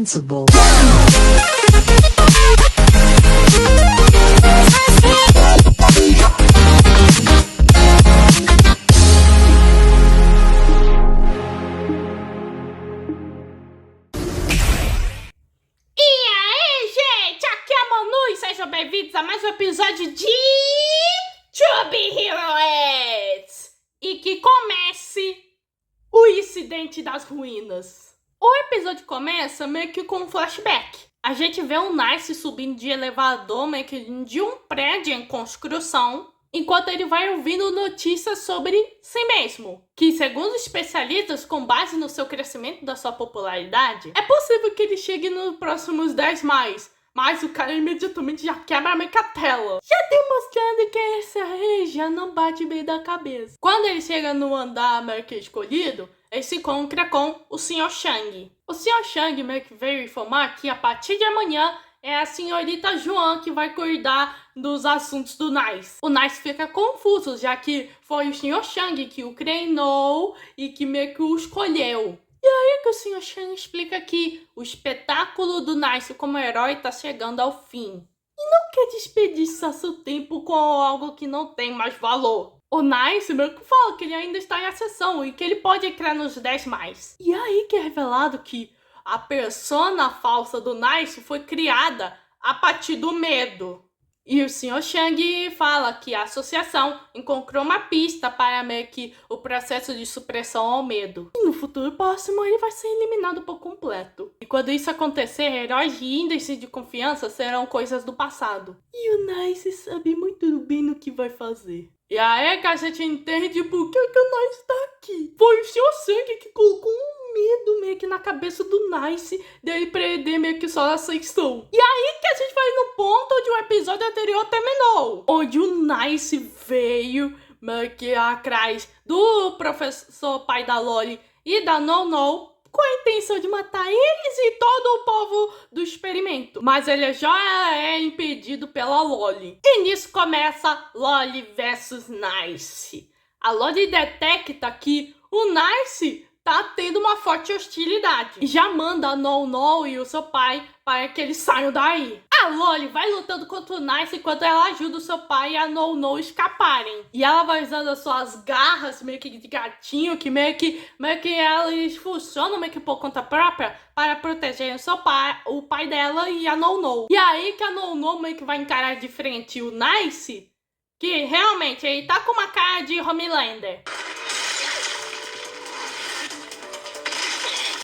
Invincible. Sejam bem-vindos a mais um episódio de To Be Heroes! E que comece o incidente das ruínas. O episódio começa meio que com um flashback. A gente vê o Nice subindo de elevador meio que de um prédio em construção, enquanto ele vai ouvindo notícias sobre si mesmo. Que, segundo os especialistas, com base no seu crescimento da sua popularidade, é possível que ele chegue nos próximos 10 mais. Mas o cara imediatamente já quebra meio que a tela, já demonstrando que esse aí já não bate bem da cabeça. Quando ele chega no andar meio que escolhido, ele se encontra com o Sr. Chang. O Sr. Chang meio que veio informar que a partir de amanhã é a senhorita Joan que vai cuidar dos assuntos do Nice. O Nice fica confuso, já que foi o Sr. Chang que o treinou e que meio que o escolheu. E aí que o Sr. Chang explica que o espetáculo do Nice como herói tá chegando ao fim. E não quer desperdiçar seu tempo com algo que não tem mais valor. O Nice meio que fala que ele ainda está em ascensão e que ele pode entrar nos 10 mais. E aí que é revelado que a persona falsa do Nice foi criada a partir do medo. E o Sr. Chang fala que a associação encontrou uma pista para meio que o processo de supressão ao medo. E no futuro próximo ele vai ser eliminado por completo. E quando isso acontecer, heróis de índice de confiança serão coisas do passado. E o Nice sabe muito bem no que vai fazer. E aí que a gente entende por que o Nice tá aqui. Foi o Sr. Chang que colocou medo meio que na cabeça do Nice dele perder meio que só a ascensão. E aí que a gente vai no ponto onde o episódio anterior terminou. Onde o Nice veio meio que atrás do professor pai da Loli e da No-No com a intenção de matar eles e todo o povo do experimento. Mas ele já é impedido pela Loli. E nisso começa Loli versus Nice. A Loli detecta que o Nice tá tendo uma forte hostilidade. E já manda a No-No e o seu pai para que eles saiam daí. A Loli vai lutando contra o Nice enquanto ela ajuda o seu pai e a No-No escaparem. E ela vai usando as suas garras meio que de gatinho, que meio que elas funcionam meio que por conta própria para proteger o pai dela e a No-No. E aí que a No-No meio que vai encarar de frente o Nice, que realmente ele tá com uma cara de Homelander.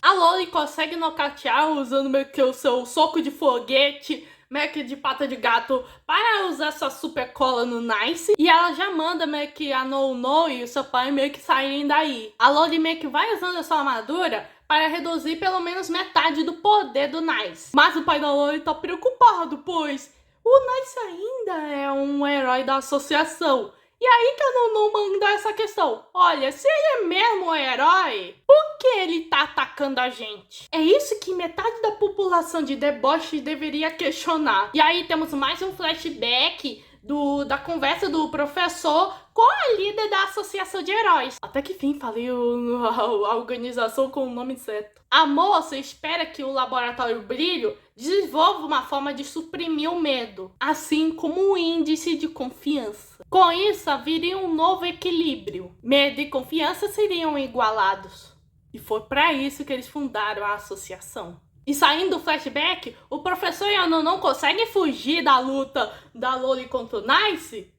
A Loli consegue nocautear usando meio que o seu soco de foguete, meio que de pata de gato, para usar sua super cola no Nice. E ela já manda meio que a No-No e o seu pai meio que saírem daí. A Loli meio que vai usando a sua armadura para reduzir pelo menos metade do poder do Nice. Mas o pai da Loli tá preocupado, pois o Nice ainda é um herói da associação. E aí que a No-No manda essa questão. Olha, se ele é mesmo um herói, por que ele tá atacando a gente? É isso que metade da população de deboche deveria questionar. E aí temos mais um flashback da conversa do professor com a líder da associação de heróis. Até que enfim, falei a organização com o nome certo. A moça espera que o laboratório Brilho desenvolva uma forma de suprimir o medo, assim como o índice de confiança. Com isso, haveria um novo equilíbrio. Medo e confiança seriam igualados. E foi para isso que eles fundaram a associação. E saindo do flashback, o professor e a No não conseguem fugir da luta da Loli contra o Nice.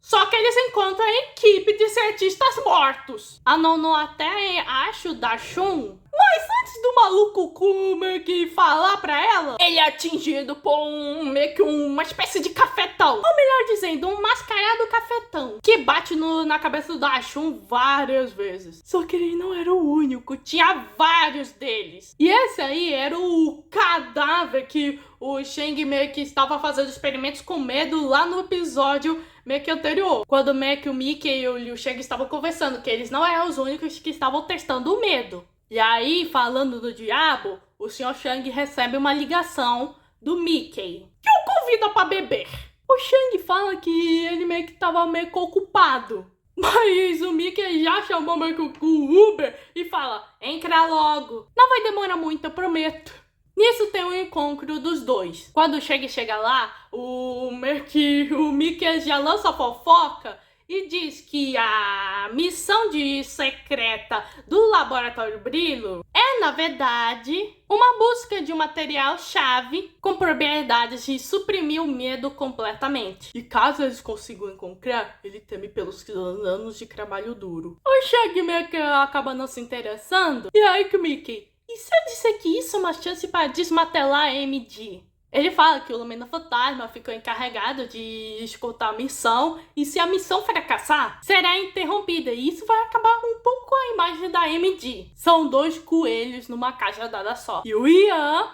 Só que eles encontram a equipe de cientistas mortos. A No até acha o Dachshund, mas antes do maluco meio que falar pra ela, ele é atingido por meio que uma espécie de cafetão. Ou melhor dizendo, um mascarado cafetão, que bate na cabeça do Dachshund várias vezes. Só que ele não era o único, tinha vários deles. E esse aí era o cadáver que o Chang meio que estava fazendo experimentos com medo lá no episódio meio que anterior. Quando meio que o Mickey e o Liu Shang estavam conversando, que eles não eram os únicos que estavam testando o medo. E aí, falando do diabo, o Sr. Chang recebe uma ligação do Mickey, que o convida pra beber. O Chang fala que ele meio que tava meio que ocupado. Mas o Mickey já chamou meio que o Uber e fala, entra logo. Não vai demorar muito, eu prometo. Nisso tem um encontro dos dois. Quando o Shang chega lá, o Mickey já lança a fofoca e diz que a missão de secreta do Laboratório Brilho é, na verdade, uma busca de um material-chave com propriedades de suprimir o medo completamente. E caso eles consigam encontrar, ele teme pelos anos de trabalho duro. O Shang meio que acaba não se interessando. E aí que o Mickey, e se eu disser que isso é uma chance para desmantelar a MD? Ele fala que o Lumina Fantasma ficou encarregado de escutar a missão e se a missão fracassar, será interrompida e isso vai acabar um pouco a imagem da MD. São dois coelhos numa caixa dada só. E o Ian,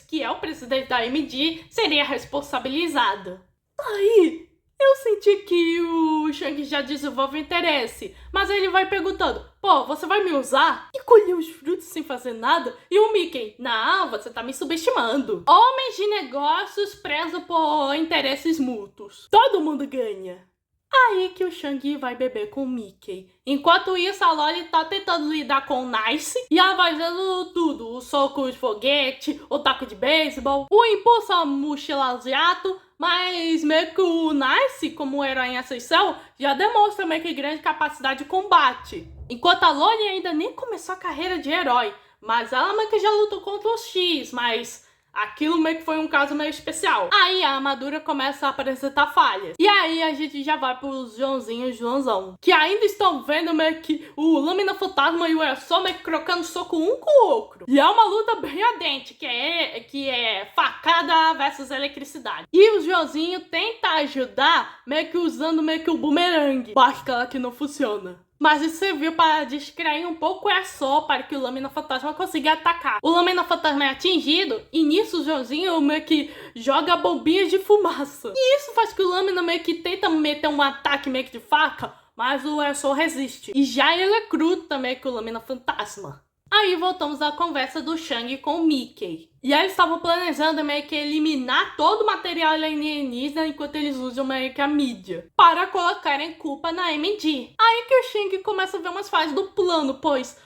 que é o presidente da MD, seria responsabilizado. Aí, eu senti que o Shang já desenvolve interesse, mas ele vai perguntando, pô, você vai me usar? E colher os frutos sem fazer nada? E o Mickey, não, você tá me subestimando. Homens de negócios prezam por interesses mútuos. Todo mundo ganha. Aí que o Shang vai beber com o Mickey. Enquanto isso, a Loli tá tentando lidar com o Nice e ela vai fazendo tudo. O soco de foguete, o taco de beisebol, o impulso à mochila de jato. Mas meio que o Nice, como herói em ascensão, já demonstra meio que grande capacidade de combate. Enquanto a Loli ainda nem começou a carreira de herói. Mas ela meio que já lutou contra os X, mas aquilo meio que foi um caso meio especial. Aí a armadura começa a apresentar falhas. E aí a gente já vai pros Joãozinho e Joãozão, que ainda estão vendo meio que o Lâmina Fantasma e o Erso meio que trocando soco um com o outro. E é uma luta bem ardente, que é facada versus eletricidade. E o Joãozinho tenta ajudar meio que usando meio que o bumerangue. Basta que não funciona. Mas isso serviu para distrair um pouco o Erso para que o Lâmina Fantasma consiga atacar. O Lâmina Fantasma é atingido e nisso o Joãozinho meio que joga bombinhas de fumaça. E isso faz que o Lâmina meio que tenta meter um ataque meio que de faca, mas o Erso resiste. E já ele é cru também com o Lâmina Fantasma. Aí voltamos à conversa do Shang com o Mickey. E aí eles estavam planejando meio que eliminar todo o material alienígena enquanto eles usam meio que a mídia para colocarem culpa na MD. Aí que o Shang começa a ver umas fases do plano, pois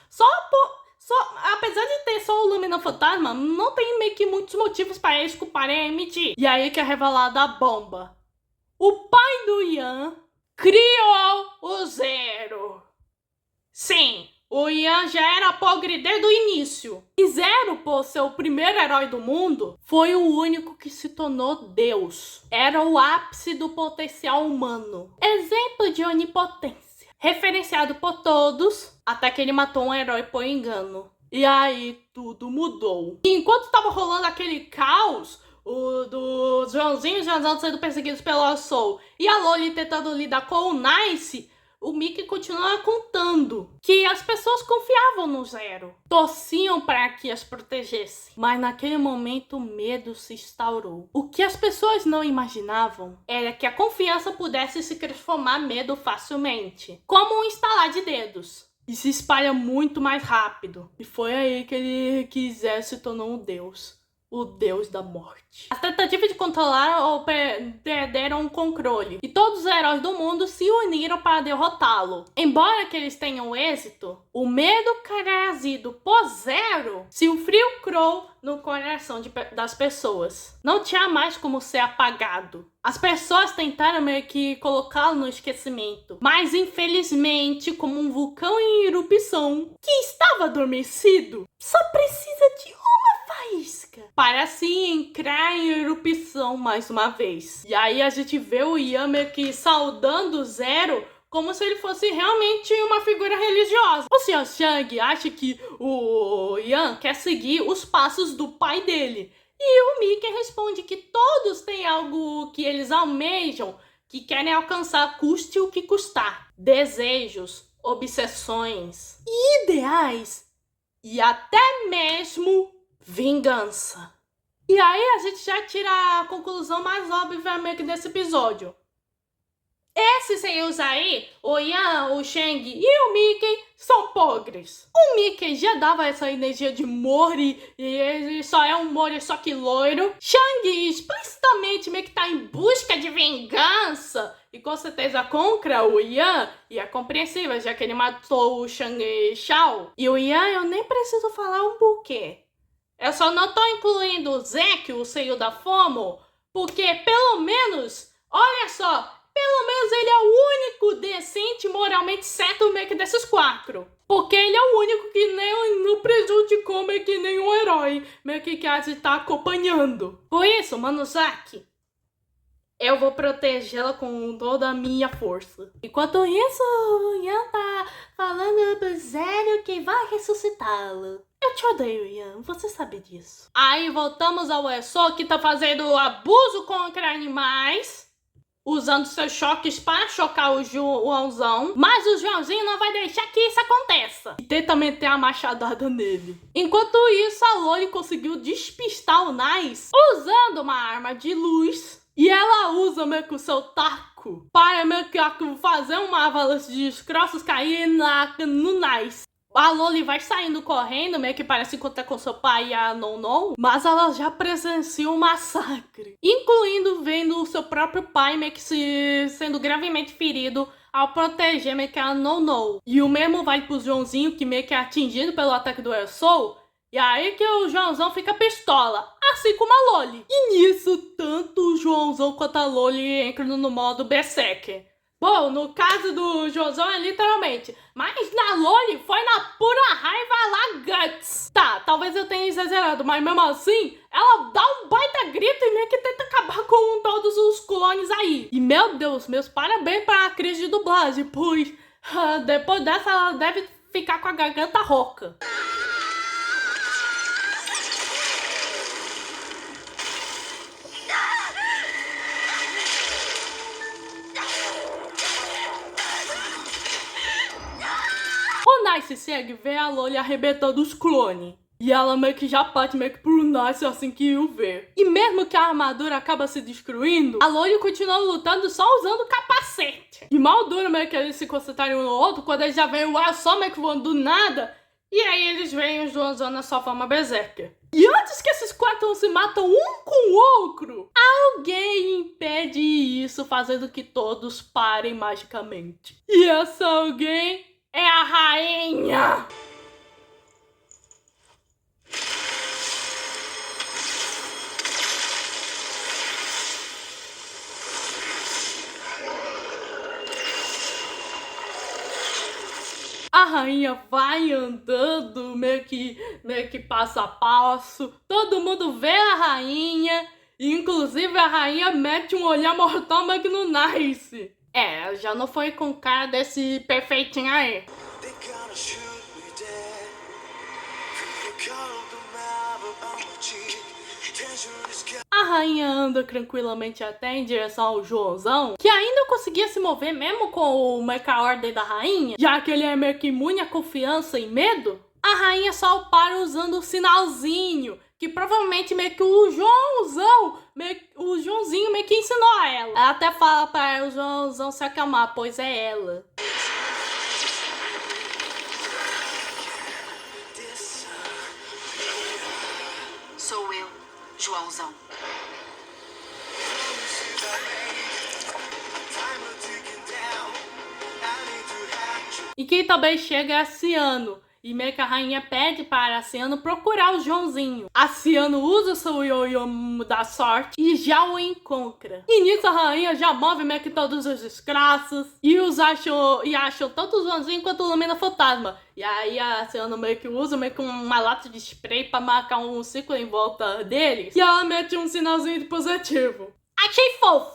apesar de ter só o Lumina Fantasma, não tem meio que muitos motivos para eles culparem a MD. E aí que é revelada a bomba. O pai do Ian criou o Zero. Sim. O Ian já era pobre desde o início. E Zero, por ser o primeiro herói do mundo, foi o único que se tornou Deus. Era o ápice do potencial humano. Exemplo de onipotência. Referenciado por todos, até que ele matou um herói por engano. E aí tudo mudou. E enquanto tava rolando aquele caos, dos Joãozinho e Joãozão sendo perseguidos pelo Soul e a Loli tentando lidar com o Nice, o Mickey continua contando que as pessoas confiavam no Zero, torciam para que as protegesse. Mas naquele momento o medo se instaurou. O que as pessoas não imaginavam era que a confiança pudesse se transformar em medo facilmente, como um estalar de dedos. E se espalha muito mais rápido. E foi aí que Zero se tornou um deus. O deus da morte. As tentativas de controlar perderam o controle e todos os heróis do mundo se uniram para derrotá-lo. Embora que eles tenham êxito, o medo trazido por Zero se infiltrou no coração das pessoas. Não tinha mais como ser apagado. As pessoas tentaram meio que colocá-lo no esquecimento, mas infelizmente, como um vulcão em erupção que estava adormecido, só precisa de faísca para se entrar em erupção mais uma vez. E aí a gente vê o Ian meio que saudando o Zero como se ele fosse realmente uma figura religiosa. O Sr. Shang acha que o Ian quer seguir os passos do pai dele. E o Mickey responde que todos têm algo que eles almejam, que querem alcançar, custe o que custar. Desejos, obsessões, ideais e até mesmo vingança. E aí a gente já tira a conclusão mais óbvia meio que desse episódio. Esses senhores aí, o Ian, o Shang e o Mickey, são pobres. O Mickey já dava essa energia de Mori, e ele só é um Mori só que loiro. Shang explicitamente meio que tá em busca de vingança, e com certeza contra o Ian, e é compreensível, já que ele matou o Shang Shao. E o Ian, eu nem preciso falar um porquê. Eu só não tô incluindo o Zack, o seio da Fomo, porque pelo menos, olha só, pelo menos ele é o único decente, moralmente certo meio que desses 4. Porque ele é o único que nem não prejudicou meio que nenhum herói, meio que a gente tá acompanhando. Por isso, Mano Zack, eu vou protegê-la com toda a minha força. Enquanto isso, o Ian tá falando pro Zélio que vai ressuscitá-lo. Eu te odeio, Ian, você sabe disso. Aí voltamos ao Yasuo, que tá fazendo abuso contra animais, usando seus choques para chocar o Joãozão. Mas o Joãozinho não vai deixar que isso aconteça. E tenta meter a machadada nele. Enquanto isso, a Loli conseguiu despistar o Nice usando uma arma de luz. E ela usa meio que o seu taco para meio que fazer uma avalanche de destroços cair no Nice. A Loli vai saindo correndo, meio que parece encontrar com seu pai e a Non, mas ela já presencia um massacre, incluindo vendo o seu próprio pai meio que sendo gravemente ferido ao proteger meio que a Non. E o mesmo vai pro Joãozinho, que meio que é atingido pelo ataque do Yasuo. E aí que o Joãozão fica pistola, assim como a Loli. E nisso, tanto o Joãozão quanto a Loli entram no modo Berserker. Bom, no caso do Joãozão é literalmente, mas na Loli foi na pura raiva lá Guts. Tá, talvez eu tenha exagerado, mas mesmo assim, ela dá um baita grito e meio que tenta acabar com todos os clones aí. E meu Deus, meus parabéns pra atriz de dublagem, pois depois dessa ela deve ficar com a garganta rouca. O Nice segue vê a Loli arrebentando os clones. E ela meio que já parte meio que pro Nice assim que o vê. E mesmo que a armadura acaba se destruindo, a Loli continua lutando só usando o capacete. E mal dura meio que eles se concentrarem um no outro, quando eles já veem o ar só meio que voando do nada. E aí eles veem os Joãozão na sua forma berserker. E antes que esses 4 se matam um com o outro, alguém impede isso, fazendo que todos parem magicamente. E essa alguém é a rainha! A rainha vai andando meio que passo a passo. Todo mundo vê a rainha. Inclusive a rainha mete um olhar mortal meio que no Nice. É, já não foi com cara desse perfeitinho aí. A rainha anda tranquilamente até em direção ao Joãozão, que ainda conseguia se mover mesmo com o mecha ordem da rainha, já que ele é meio que imune à confiança e medo. A rainha só o para usando o sinalzinho, que provavelmente meio que o Joãozinho meio que ensinou a ela. Ela até fala para o Joãozão se acalmar, pois é ela. Sou eu, Joãozão. E quem também chega é a Ciano. E meio que a rainha pede para a Ciano procurar o Joãozinho. A Ciano usa o seu ioiô da sorte e já o encontra. E nisso a rainha já move meio que todos os desgraças. E acham tanto o Joãozinho quanto o Lumina Fantasma. E aí a Ciano meio que usa meio que uma lata de spray para marcar um círculo em volta deles. E ela mete um sinalzinho de positivo. Achei fofo!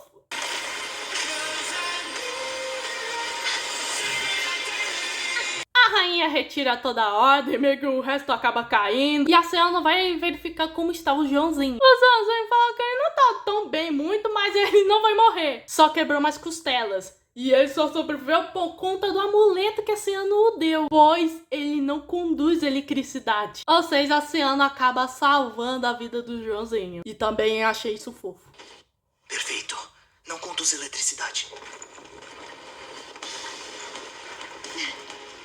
A rainha retira toda a ordem, meio que o resto acaba caindo. E a Ciano vai verificar como está o Joãozinho. O Joãozinho fala que ele não tá tão bem muito, mas ele não vai morrer. Só quebrou umas costelas. E ele só sobreviveu por conta do amuleto que a Ciano o deu, pois ele não conduz eletricidade. Ou seja, a Ciano acaba salvando a vida do Joãozinho. E também achei isso fofo. Perfeito. Não conduz eletricidade.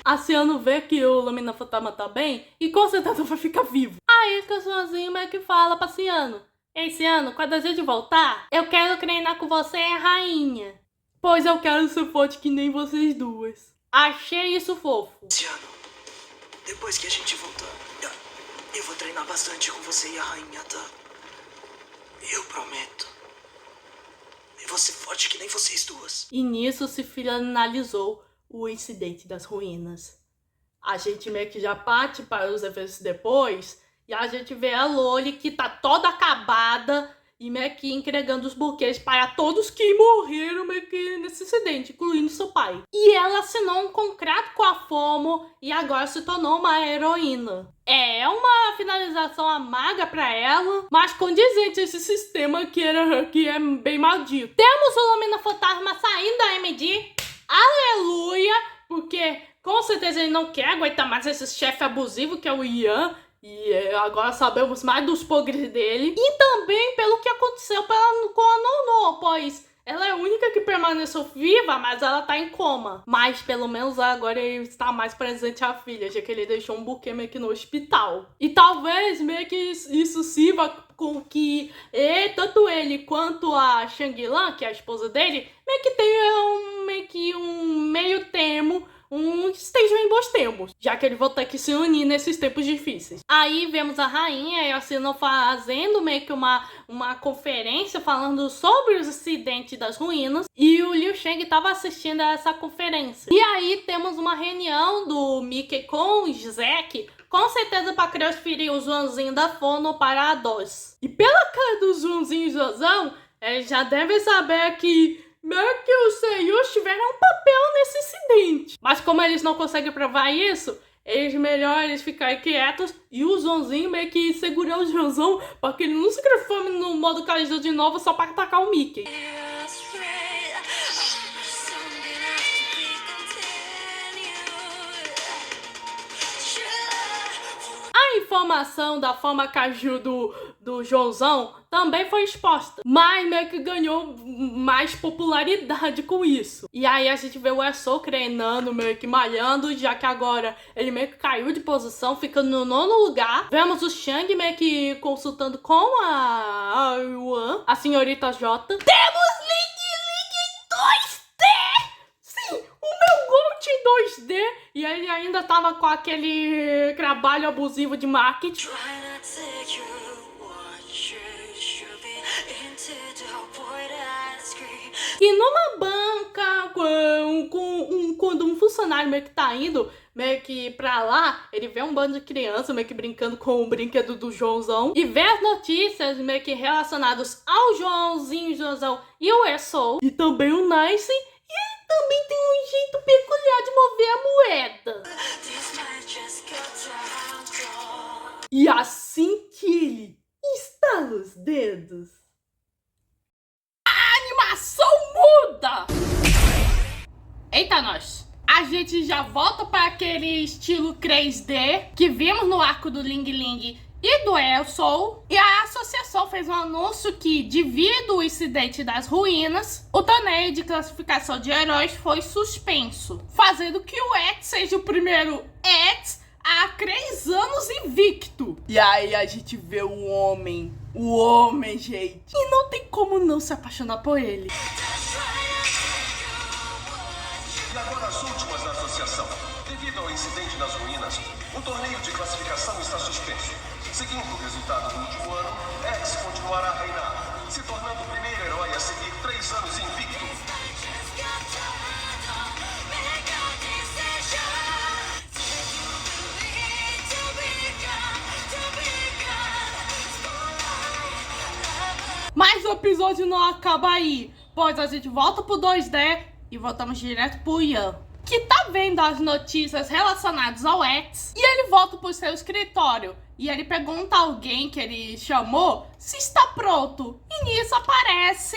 A Ciano vê que o Lumina Fantasma tá bem e com certeza vai ficar vivo. Aí o Joãozinho meio que fala pra Ciano: Ei, Ciano, quando a gente voltar, eu quero treinar com você, rainha. Pois eu quero ser forte que nem vocês duas. Achei isso fofo. Ciano, depois que a gente voltar, Eu vou treinar bastante com você e a rainha, tá? Eu prometo. Eu vou ser forte que nem vocês duas. E nisso se finalizou o incidente das ruínas. A gente meio que já parte para os eventos depois, e a gente vê a Loli que tá toda acabada e meio que entregando os buquês para todos que morreram meio que nesse incidente, incluindo seu pai. E ela assinou um contrato com a FOMO e agora se tornou uma heroína. É uma finalização amarga pra ela, mas condizente esse sistema que é bem maldito. Temos o Lâmina Fantasma saindo da MD. Aleluia! Porque com certeza ele não quer aguentar mais esse chefe abusivo que é o Ian. E agora sabemos mais dos podres dele. E também pelo que aconteceu com a Nono, pois ela é a única que permaneceu viva, mas ela tá em coma. Mas pelo menos agora ele está mais presente à filha, já que ele deixou um buquê meio que no hospital. E talvez meio que isso sirva com que tanto ele quanto a Shanglan, que é a esposa dele, meio que tenha um meio termo, estejam em bons termos, já que eles vão ter que se unir nesses tempos difíceis. Aí vemos a rainha e a Sino fazendo meio que uma conferência falando sobre os acidentes das ruínas, e o Liu Shang estava assistindo a essa conferência. E aí temos uma reunião do Mickey com o Zack, com certeza para transferir o Joãozinho da Fono para a DOS. E pela cara do Joãozinho e Joãozão, eles já devem saber que meio que os Seiyus tiveram um papel nesse incidente. Mas como eles não conseguem provar isso, melhor eles ficarem quietos e o Joãozinho meio que segurar o Joãozão para que ele não se transforme no modo Kaiju de novo só para atacar o Mickey. A informação da forma Kaiju do Joãozão também foi exposta, mas meio que ganhou mais popularidade com isso. E aí a gente vê o Yasuo treinando, meio que malhando, já que agora ele meio que caiu de posição, ficando no 9º lugar. Vemos o Shang meio que consultando com a Yuan, a senhorita J. Temos Ling em 2D! Sim, o meu Gold em 2D! E ele ainda tava com aquele trabalho abusivo de marketing. E numa banca, quando um funcionário meio que tá indo meio que pra lá, ele vê um bando de crianças meio que brincando com o brinquedo do Joãozão e vê as notícias meio que relacionadas ao Joãozinho, Joãozão e o Yasuo. E também o Nice. E ele também tem um jeito peculiar de mover a moeda. E assim que ele estala os dedos, a animação muda! Eita, nós! A gente já volta para aquele estilo 3D que vimos no arco do Ling Ling e do Yasuo. E a associação fez um anúncio que, devido ao incidente das ruínas, o torneio de classificação de heróis foi suspenso, fazendo que o X seja o primeiro X há 3 anos invicto. E aí a gente vê o homem, gente. E não tem como não se apaixonar por ele. E agora as últimas da associação. Devido ao incidente das ruínas, o torneio de classificação está suspenso. Seguindo o resultado do último ano, X continuará a reinar, se tornando o primeiro herói a seguir 3 anos invicto. Mas o episódio não acaba aí, pois a gente volta pro 2D e voltamos direto pro Ian, que tá vendo as notícias relacionadas ao X, e ele volta pro seu escritório e ele pergunta a alguém que ele chamou se está pronto, e nisso aparece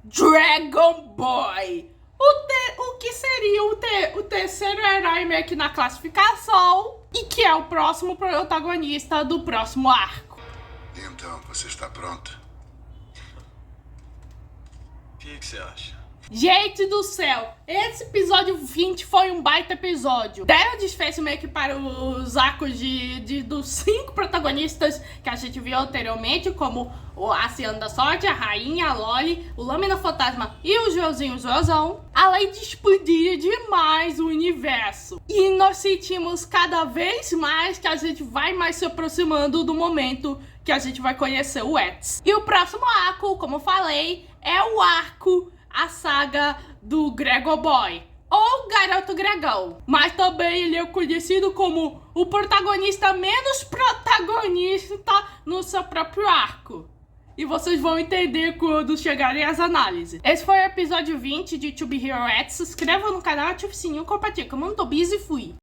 Dragon Boy, o que seria o terceiro herói meio que na classificação e que é o próximo protagonista do próximo arco. Então, você está pronto? O que você acha? Gente do céu, esse episódio 20 foi um baita episódio. Deram desfecho meio que para os arcos dos 5 protagonistas que a gente viu anteriormente, como o Aciano da Sorte, a Rainha, a Loli, o Lâmina Fantasma e o Joãozinho Joãozão, além de expandir demais o universo. E nós sentimos cada vez mais que a gente vai mais se aproximando do momento que a gente vai conhecer o Eds. E o próximo arco, como eu falei, é o arco, a saga do Gregor Boy, ou Garoto Gregão. Mas também ele é conhecido como o protagonista menos protagonista no seu próprio arco. E vocês vão entender quando chegarem as análises. Esse foi o episódio 20 de To Be Hero Eds. Se inscreva no canal, ative o sininho, compartilhe. Como eu não tô busy, fui.